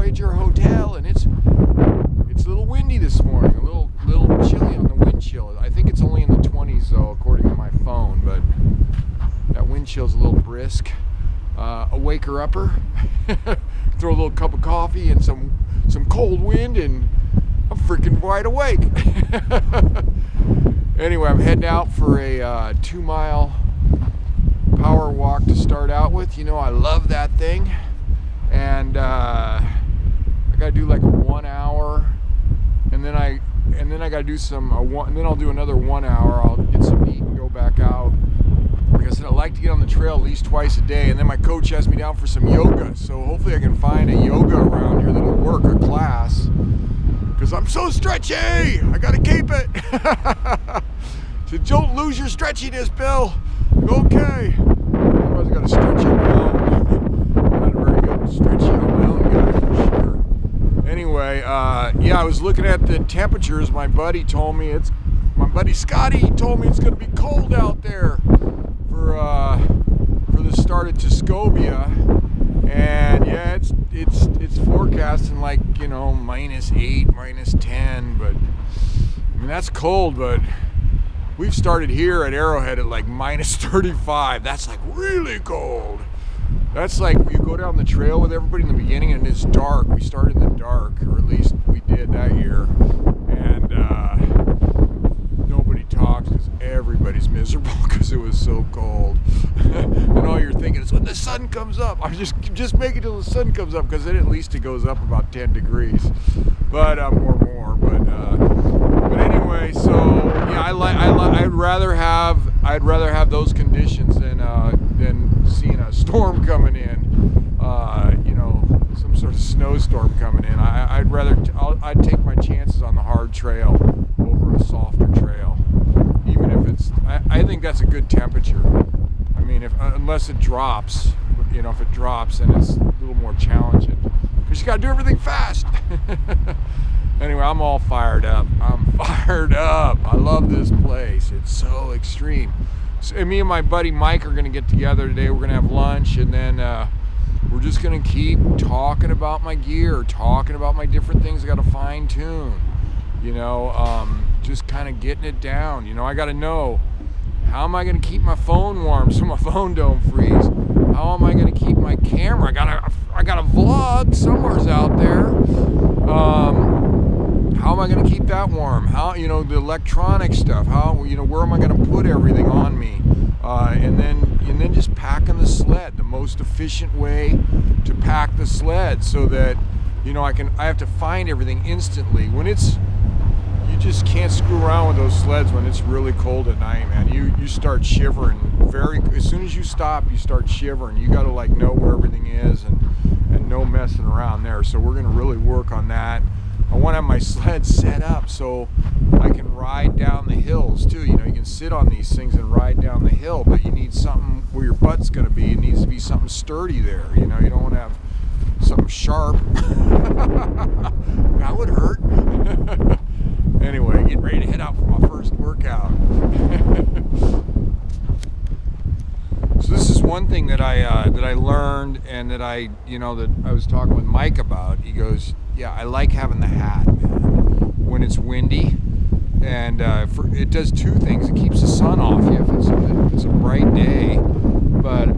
Voyager Hotel, and it's a little windy this morning, a little chilly on the wind chill. I think it's only in the 20s though, according to my phone, but that wind chill's a little brisk. A waker-upper. Throw a little cup of coffee and some cold wind, and I'm freaking wide awake. Anyway, I'm heading out for a 2-mile power walk to start out with. You know, I love that thing, and I gotta do like a 1 hour, and then I gotta do some and then I'll do another 1 hour. I'll get some to eat and go back out. Like I said, I like to get on the trail at least twice a day, and then my coach has me down for some yoga. So hopefully I can find a yoga around here that'll work, a class, because I'm so stretchy. I gotta keep it. So don't lose your stretchiness, Bill. Okay. Otherwise I gotta stretch on my own. I'm not a very good stretchy on my own guy for sure. Anyway, yeah, I was looking at the temperatures. My buddy Scotty told me it's gonna be cold out there for the start of Tuscobia, and yeah, it's forecasting like, you know, -8, -10, but I mean that's cold. But we've started here at Arrowhead at like -35. That's like really cold. That's like you go down the trail with everybody in the beginning and it's dark. We started in the dark, or at least we did that year, and nobody talks because everybody's miserable because it was so cold. And all you're thinking is when the sun comes up. I'm just make it till the sun comes up, because then at least it goes up about 10 degrees, but or more. But anyway, so yeah, I'd rather have those conditions than seeing a storm coming in. You know, some sort of snowstorm coming in. I'd take my chances on the hard trail over a softer trail, even if it's. I think that's a good temperature. I mean, unless it drops, you know, if it drops, then it's a little more challenging because you got to do everything fast. Anyway, I'm all fired up. I'm fired up. I love this place. It's so extreme. So, me and my buddy Mike are going to get together today. We're going to have lunch, and then we're just going to keep talking about my gear, talking about my different things I got to fine tune. You know, just kind of getting it down. You know, I got to know, how am I going to keep my phone warm so my phone don't freeze? How am I going to keep my camera? I got a vlog somewhere's out there. How am I going to keep that warm? How, you know, the electronic stuff. How, you know, where am I going to put everything on me? And then just packing the sled. The most efficient way to pack the sled so that, you know, I have to find everything instantly. When you just can't screw around with those sleds when it's really cold at night, man. You start shivering as soon as you stop, you start shivering. You got to like know where everything is and no messing around there. So we're going to really work on that. I want to have my sled set up so I can ride down the hills too. You know, you can sit on these things and ride down the hill, but you need something where your butt's going to be. It needs to be something sturdy there. You know, you don't want to have something sharp. That would hurt. Anyway, getting ready to head out for my first workout. So this is one thing that I learned, and that I was talking with Mike about. He goes, yeah, I like having the hat, man, when it's windy, and it does two things. It keeps the sun off you if it's a bright day, but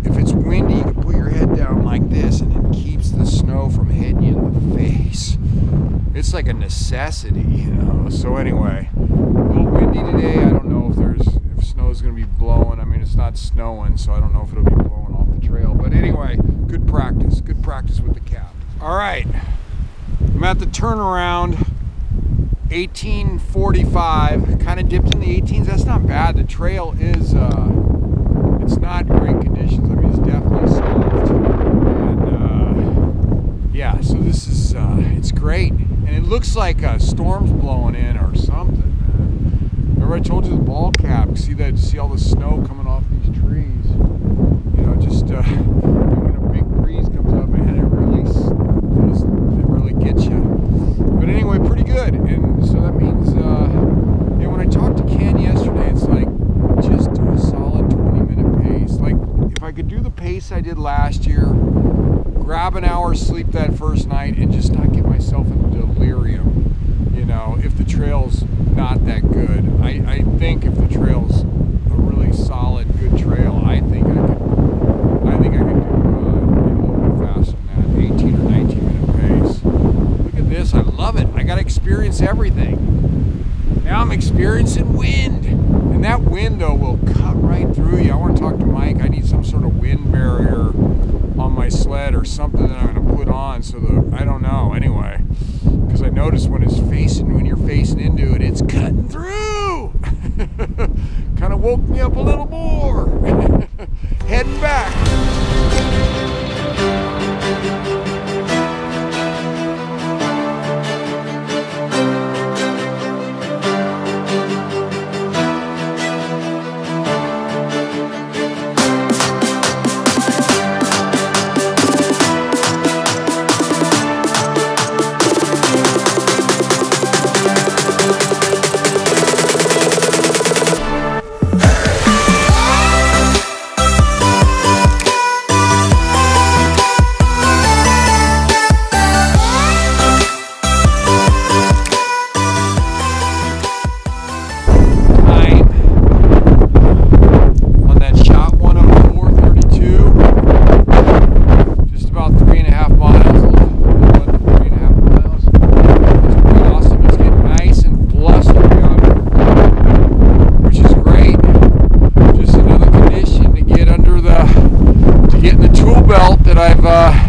if it's windy, you can put your head down like this, and it keeps the snow from hitting you in the face. It's like a necessity, you know. So anyway, a little windy today. I don't know if snow's going to be blowing. I mean, it's not snowing, so I don't know if it'll be blowing off the trail. But anyway, good practice with the cap. All right, I'm at the turnaround, 1845. Kind of dipped in the 18s. That's not bad. The trail is, it's not great conditions. I mean, it's definitely soft. And yeah, so this is, it's great. And it looks like a storm's blowing in or something, man. Remember I told you the ball cap, see all the snow coming off these trees. You know, just when a big breeze comes up, man, it really gets you. But anyway, pretty good. And so that means, yeah, when I talked to Ken yesterday, it's like, just do a solid 20-minute pace. Like, if I could do the pace I did last year, grab an hour's sleep sleep that first night and just not get myself into delirium, you know, if the trail's not that good. I think if the trail's a really solid, good trail, I think I could do a little bit faster than that, 18 or 19 minute pace. Look at this, I love it. I got to experience everything. Now I'm experiencing wind, and that wind though will cut right through you. I want to talk to Mike. I need some sort of wind barrier on my sled or something that I'm going to put on so that, I don't know, anyway, because I noticed when you're facing into it, it's cutting through. Kind of woke me up a little more. Heading back.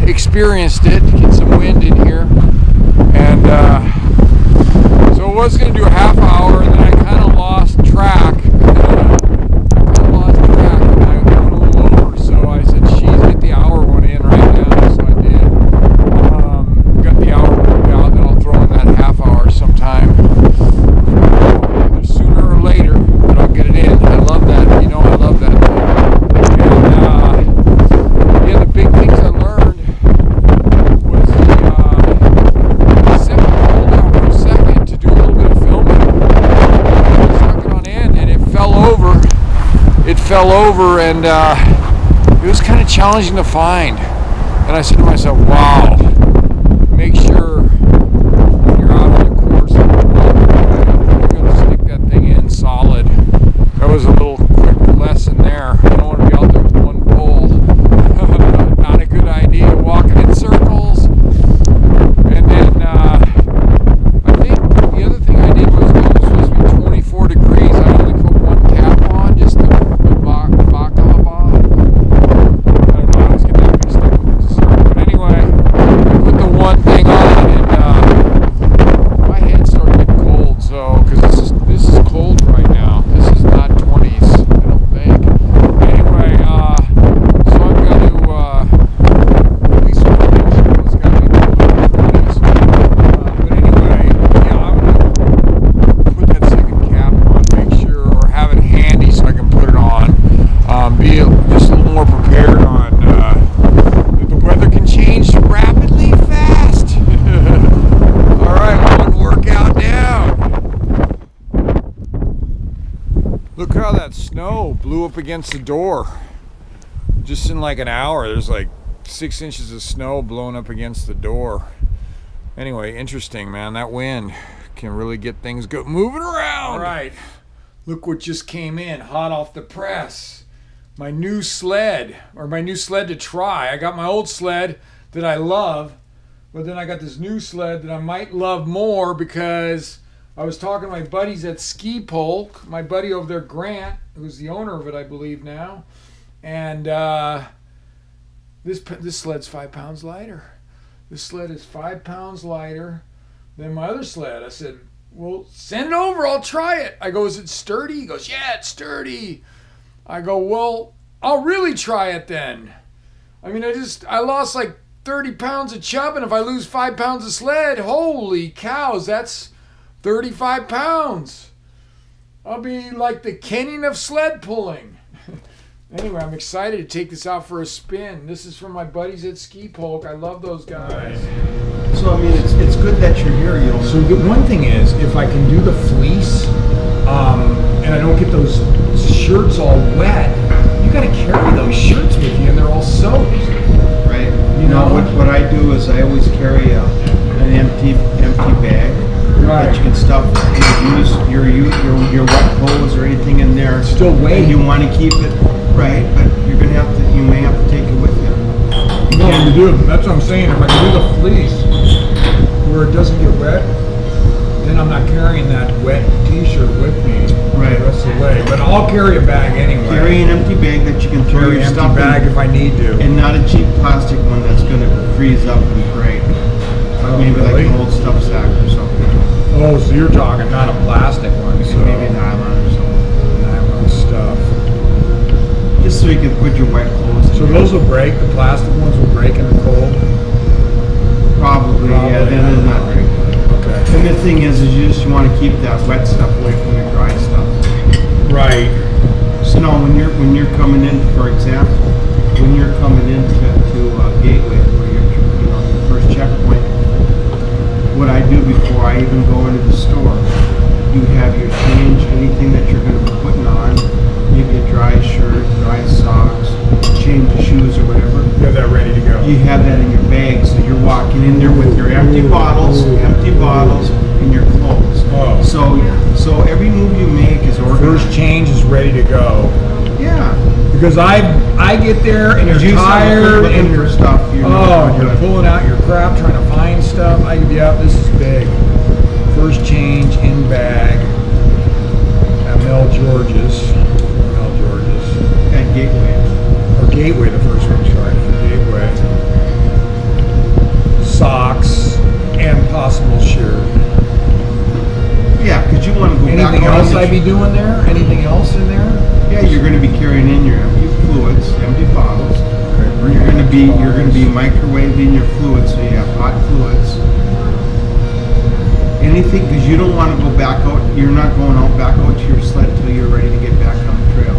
Experienced it, get some wind in here, and so I was going to do a half hour, and then I kind of lost track. And I went a little over, so I said, "Geez, get the hour one in right now." So I did. Got the hour worked out, then I'll throw in that half hour sometime, either sooner or later, but I'll get it in. I love that. You know, I love that thing. And yeah, the big things I learned. Fell over, and it was kind of challenging to find. And I said to myself, wow, make sure when you're out on the course you're going to stick that thing in solid. That was a little quick lesson there. I don't want to be out there with one pole. Not a good idea, walking in circles. And then I think the other thing I did was, it was supposed to be 24 degrees. I only put one cap on, just to snow blew up against the door. Just in like an hour, there's like 6 inches of snow blowing up against the door. Anyway, interesting, man. That wind can really get things moving around. All right, look what just came in, hot off the press. My new sled, or my new sled to try. I got my old sled that I love, but then I got this new sled that I might love more because I was talking to my buddies at Ski Polk, my buddy over there, Grant, who's the owner of it, I believe now, and this sled's 5 pounds lighter. This sled is 5 pounds lighter than my other sled. I said, well, send it over, I'll try it. I go, is it sturdy? He goes, yeah, it's sturdy. I go, well, I'll really try it then. I mean, I lost like 30 pounds of chub, and if I lose 5 pounds of sled, holy cows, that's 35 pounds. I'll be like the Kenyan of sled pulling. Anyway, I'm excited to take this out for a spin. This is from my buddies at Ski Polk. I love those guys. So, I mean, it's good that you're here. You know. So the one thing is, if I can do the fleece, and I don't get those shirts all wet, you got to carry those shirts with you, and they're all soaked. Right. You No, what I do is I always carry an empty bag that you can stuff your wet clothes or anything in there. Still weight. And you want to keep it right, but you may have to take it with you. No, you do. That's what I'm saying. If I do the fleece where it doesn't get wet, then I'm not carrying that wet t-shirt with me Right. the rest of the way. But I'll carry a bag anyway. Carry an empty bag that you can throw Carry your an empty stuff bag in, if I need to. and not a cheap plastic one that's going to freeze up and break. Oh, Maybe really? like an old stuff sack or something. Oh, so you're talking not a plastic one, so Maybe nylon or something. nylon stuff. Just so you can put your wet clothes in. So those will break. The plastic ones will break in the cold. Probably, yeah. Then it's not very good. Okay. And the thing is you just want to keep that wet stuff away from the dry stuff. Right. So now, when you're coming in, for example, when you're coming into Gateway, where you're your first checkpoint, what I do before I even go into the store, you have your change, anything that you're going to be putting on, maybe a dry shirt, dry socks, change of shoes or whatever. You have that ready to go. You have that in your bag, so you're walking in there with your empty bottles, and your clothes. Oh. So every move you make is organized. First change is ready to go. Yeah. Because I get there and you're tired and looking for stuff. you're pulling out your crap, trying to find stuff. Yeah, this is big. First change in bag at Mel George's. At Gateway. Or Gateway, the first one, sorry, for Gateway. Socks and possible shirt. Yeah, because you want to go back. Anything else I'd be doing there? Anything else in there? Yeah, you're going to be carrying in your empty fluids, empty bottles. Okay, You're going to be microwaving your fluids, so you have hot fluids. Anything, because you don't want to go back out. You're not going back out to your sled until you're ready to get back on the trail.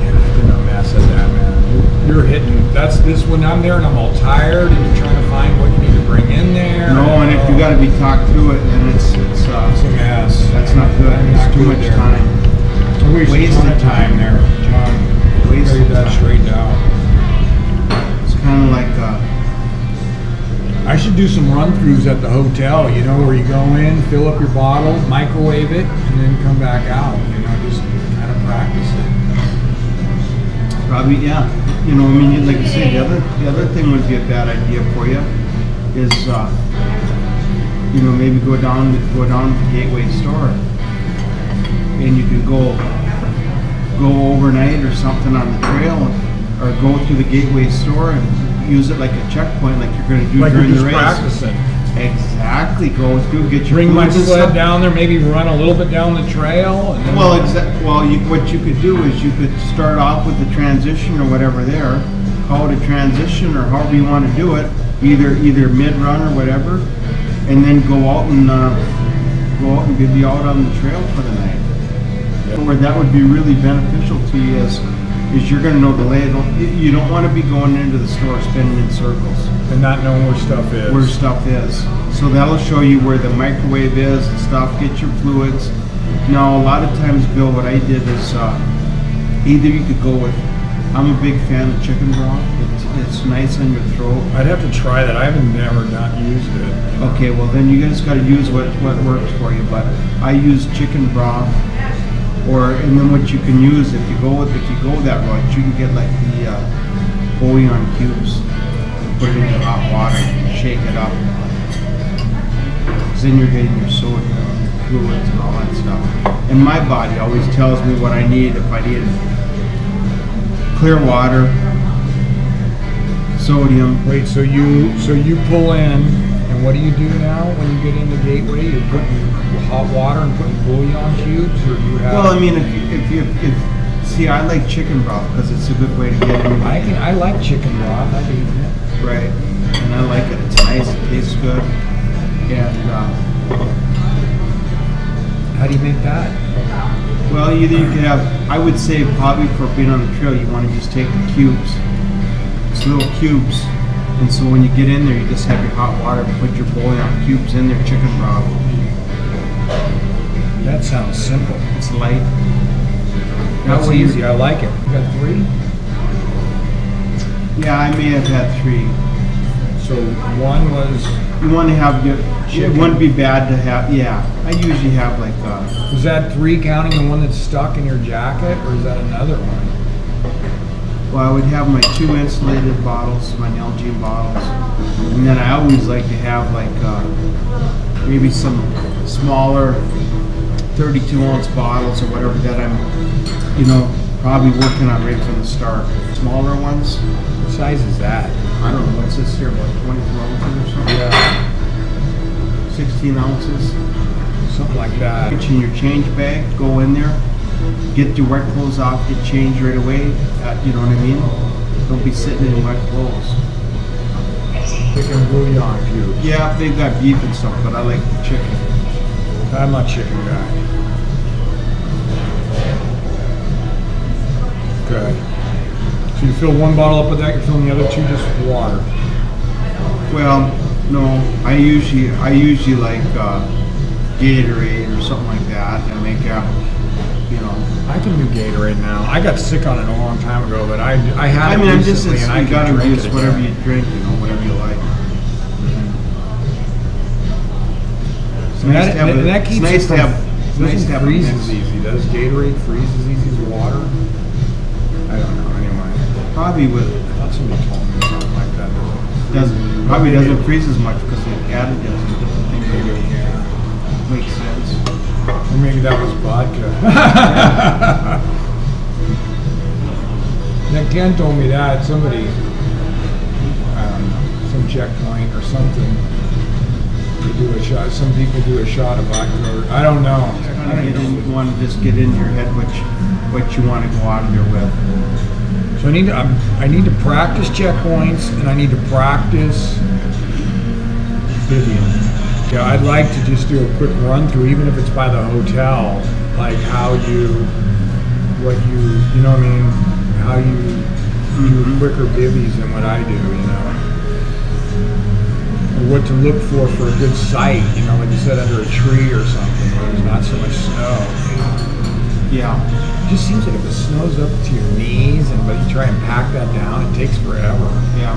Yeah, I've been a mess at that, man. You're hitting. That's this when I'm there and I'm all tired and you're trying to find what you need to bring in there. No, and if you got to be talked through it, then it's a mess. That's not good. It's too much time. Wasted time there, John. Wasted Get that time. straightened out. It's kind of like I should do some run-throughs at the hotel, you know, where you go in, fill up your bottle, microwave it, and then come back out, you know, just kind of practice it. probably, yeah. You know, I mean, like you say, the other thing would be a bad idea for you is, you know, maybe go down to the Gateway store, and you can go overnight or something on the trail, or go through the Gateway store and use it like a checkpoint, like you're going to do like during you're the just race. practicing. Exactly. Go through, get your Bring my fluids and sled stuff. down there, maybe run a little bit down the trail. And then What you could do is you could start off with the transition or whatever there, call it a transition or however you want to do it, either mid-run or whatever, and then go out and be out on the trail for the night. Yep. Where that would be really beneficial to you is you're going to know the layout. You don't want to be going into the store spinning in circles. And not knowing where stuff is. Where stuff is. So that'll show you where the microwave is and stuff, get your fluids. Now, a lot of times, Bill, what I did is either you could go with, I'm a big fan of chicken broth. It's nice on your throat. I'd have to try that. I haven't never not used it. Okay, well then you just got to use what works for you. But I use chicken broth, and then what you can use if you go that route, you can get like the bouillon cubes. Put it in your hot water, shake it up. Because then you're getting your sodium, your fluids, and all that stuff. And my body always tells me what I need. If I need clear water, sodium. Wait, so you pull in, and what do you do now when you get in the Gateway? You're putting hot water and putting bouillon cubes, or do you have? Well, I mean, see, I like chicken broth because it's a good way to get in. I like chicken broth. I've eaten it. Right, and I like it. It's nice. It tastes good. And how do you make that? well, either you could have. I would say probably for being on the trail, you want to just take the cubes. It's little cubes, and so when you get in there, you just have your hot water, put your bouillon cubes in there, chicken broth. That sounds simple. It's light. That's easy. I like it. You got 3? Yeah, I may have had 3. So one was, You want to have, it Chicken. wouldn't be bad to have, yeah. I usually have like, was that 3 counting the one that's stuck in your jacket, or is that another one? well, I would have my 2 insulated bottles, my Nalgene bottles. And then I always like to have like, maybe some smaller 32-ounce bottles or whatever that I'm, probably working on right from the start. Smaller ones, What size is that? I don't know, what's this here, about 24 ounces or something? Yeah, 16 ounces. something like that. Put in your change bag, go in there, get your wet clothes off, get changed right away, you know what I mean? Don't be sitting in wet clothes. Chicken bouillon cubes. Yeah, they've got beef and stuff, but I like the chicken. I'm not a chicken guy. Okay. So you fill one bottle up with that, you're filling the other 2 just with water. Well, no, I usually like Gatorade or something like that, and make out, I can do Gatorade now. I got sick on it a long time ago, but I had it I'm just, recently, and I you can gotta drink use it whatever again. you drink, whatever you like. It's nice to have that keeps it's nice it to have, from, it's nice to have a freeze mix. as easy. Does Gatorade freeze as easy as water? I don't know. Anyway, Probably I thought somebody told me something like that. probably doesn't freeze as much because the additives and different things. Maybe, yeah. Makes sense. Or maybe that was vodka. Then Ken told me that somebody, I don't know, some checkpoint or something, they do a shot. Some people do a shot of vodka. Or, I don't know. You want to just get in your head what you want to go out of there with. So I need to practice checkpoints, and I need to practice Vivian. Yeah, I'd like to just do a quick run through, even if it's by the hotel, like how you know what I mean, how you do quicker bivvies than what I do, or what to look for a good site, like you said, under a tree or something where there's not so much snow. Yeah. It just seems like if the snow's up to your knees, but you try and pack that down, it takes forever. Yeah.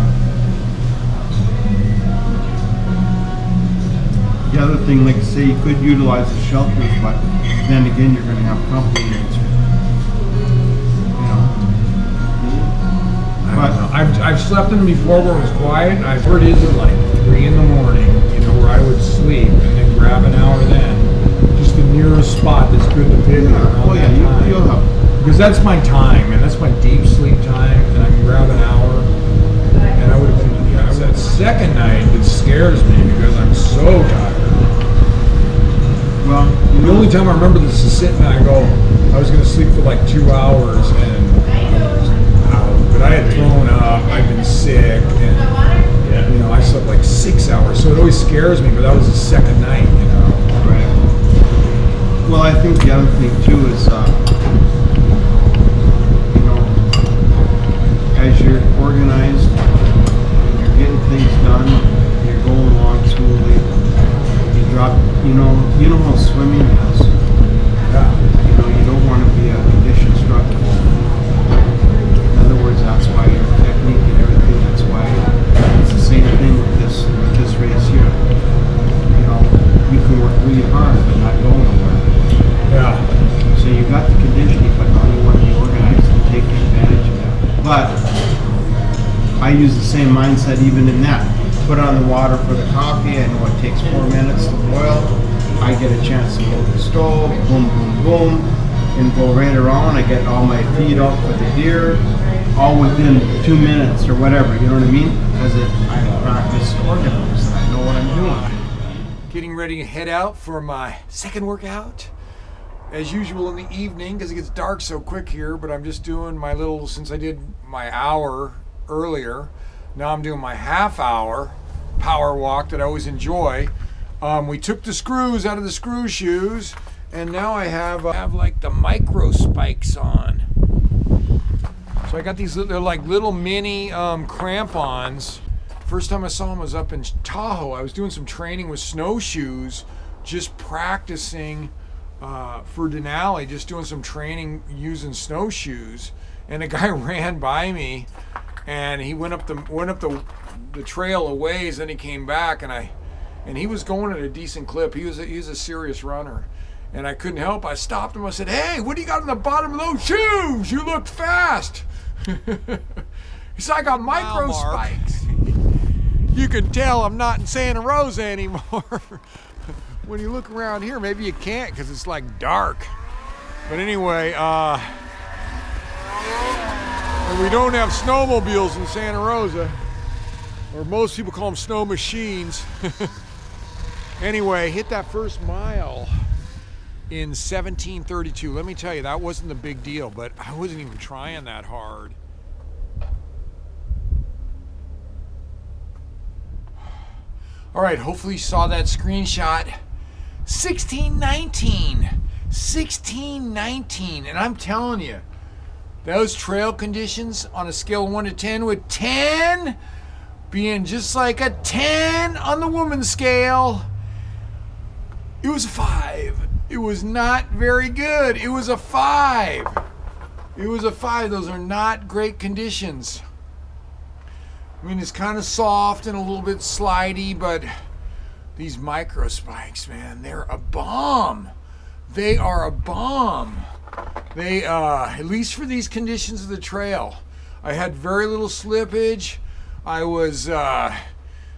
The other thing, like I say, you could utilize the shelters, but then again, you're going to have company. I don't know. I've slept in them before where it was quiet. I've heard it is at like 3 in the morning, where I would sleep and then grab an hour then. Just the nearest spot that's good to pick around that time. You'll have. Because that's my time, and that's my deep sleep time, and I can grab an hour. And I would have been, that second night, it scares me because I'm so tired. Well, The only time I remember this is sitting and I was going to sleep for like 2 hours, and I was out. But I had thrown up, I'd been sick, and I slept like 6 hours. So it always scares me, but that was the second night, Right. Well, I think the other thing too is, as you're organized, and you're getting things done, you're going along smoothly. You drop, you know how swimming is. Yeah. You don't want to be a condition instructor. In other words, that's why your technique and everything. That's why it's the same thing with this race here. You can work really hard but not go nowhere. Yeah. So you got the conditioning, but now you want to be organized and take advantage of that. But I use the same mindset even in that. Put on the water for the coffee. I know it takes 4 minutes to boil. I get a chance to load the stove, boom, boom, boom, and go right around. I get all my feed out for the deer, all within 2 minutes or whatever. You know what I mean? Because I practice organized. I know what I'm doing. Getting ready to head out for my second workout. As usual in the evening, because it gets dark so quick here, but I'm just doing my little, since I did my hour earlier, now I'm doing my half-hour power walk that I always enjoy. We took the screws out of the screw shoes, and now I have like the micro spikes on. So I got these, they're like little mini crampons. First time I saw them was up in Tahoe. I was doing some training with snowshoes, just practicing for Denali, just doing some training using snowshoes. And a guy ran by me and he went up the trail a ways. Then he came back, and he was going at a decent clip. He was a serious runner, and I couldn't help. I stopped him. I said, "Hey, what do you got on the bottom of those shoes? You look fast." He said, "I got micro spikes." You can tell I'm not in Santa Rosa anymore. When you look around here, maybe you can't because it's like dark. But anyway, and we don't have snowmobiles in Santa Rosa, or most people call them snow machines. Anyway, hit that first mile in 17:32. Let me tell you, that wasn't the big deal, but I wasn't even trying that hard. All right, hopefully you saw that screenshot. 16:19, and I'm telling you, those trail conditions on a scale of 1 to 10, with 10 being just like a 10 on the woman's scale, it was a 5. It was not very good. It was a 5. It was a 5. Those are not great conditions. I mean, it's kind of soft and a little bit slidey, but these micro spikes, man, they're a bomb. They are a bomb. They, at least for these conditions of the trail, I had very little slippage. I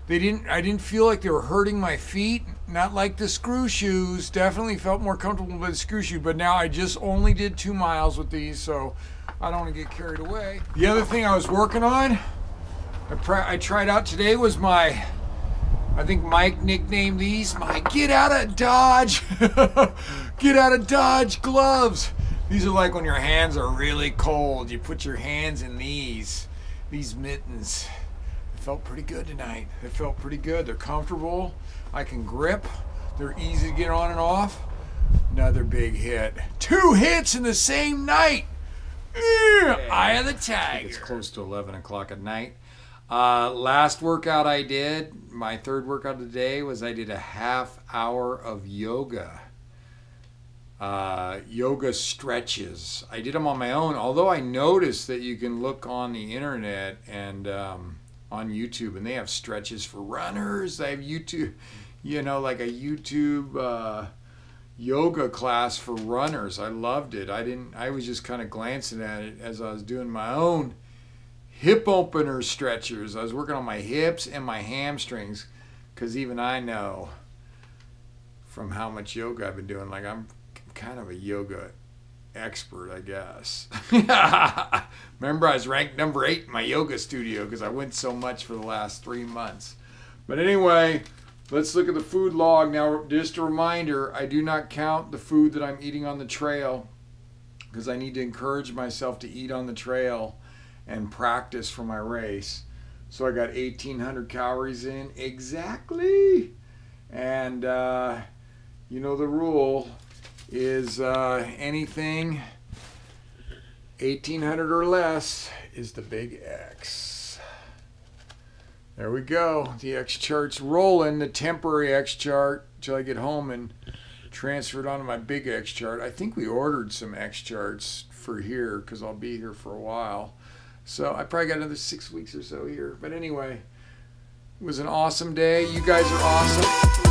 didn't feel like they were hurting my feet. Not like the screw shoes. Definitely felt more comfortable with the screw shoe, but now I just only did 2 miles with these, so I don't want to get carried away. The other thing I was working on, I tried out today, was my, I think Mike nicknamed these my get out of Dodge, get out of Dodge gloves. These are like when your hands are really cold, you put your hands in these mittens. It felt pretty good tonight. It felt pretty good. They're comfortable. I can grip. They're easy to get on and off. Another big hit. 2 hits in the same night. Eye of the tiger. It's close to 11 o'clock at night. Last workout I did, my third workout of the day, was I did a half hour of yoga. Yoga stretches. I did them on my own, although I noticed that you can look on the internet and on YouTube, and they have stretches for runners. They have YouTube, like a YouTube yoga class for runners. I loved it. I was just kind of glancing at it as I was doing my own hip opener stretchers. I was working on my hips and my hamstrings, because even I know from how much yoga I've been doing, like I'm kind of a yoga expert, I guess. Remember, I was ranked number 8 in my yoga studio because I went so much for the last 3 months. But anyway, let's look at the food log. Now, just a reminder, I do not count the food that I'm eating on the trail, because I need to encourage myself to eat on the trail and practice for my race. So I got 1,800 calories in exactly. And you know the rule is anything 1,800 or less is the big X. There we go. The X chart's rolling, the temporary X chart, till I get home and transfer it onto my big X chart. I think we ordered some X charts for here because I'll be here for a while. So I probably got another 6 weeks or so here. But anyway, it was an awesome day. You guys are awesome.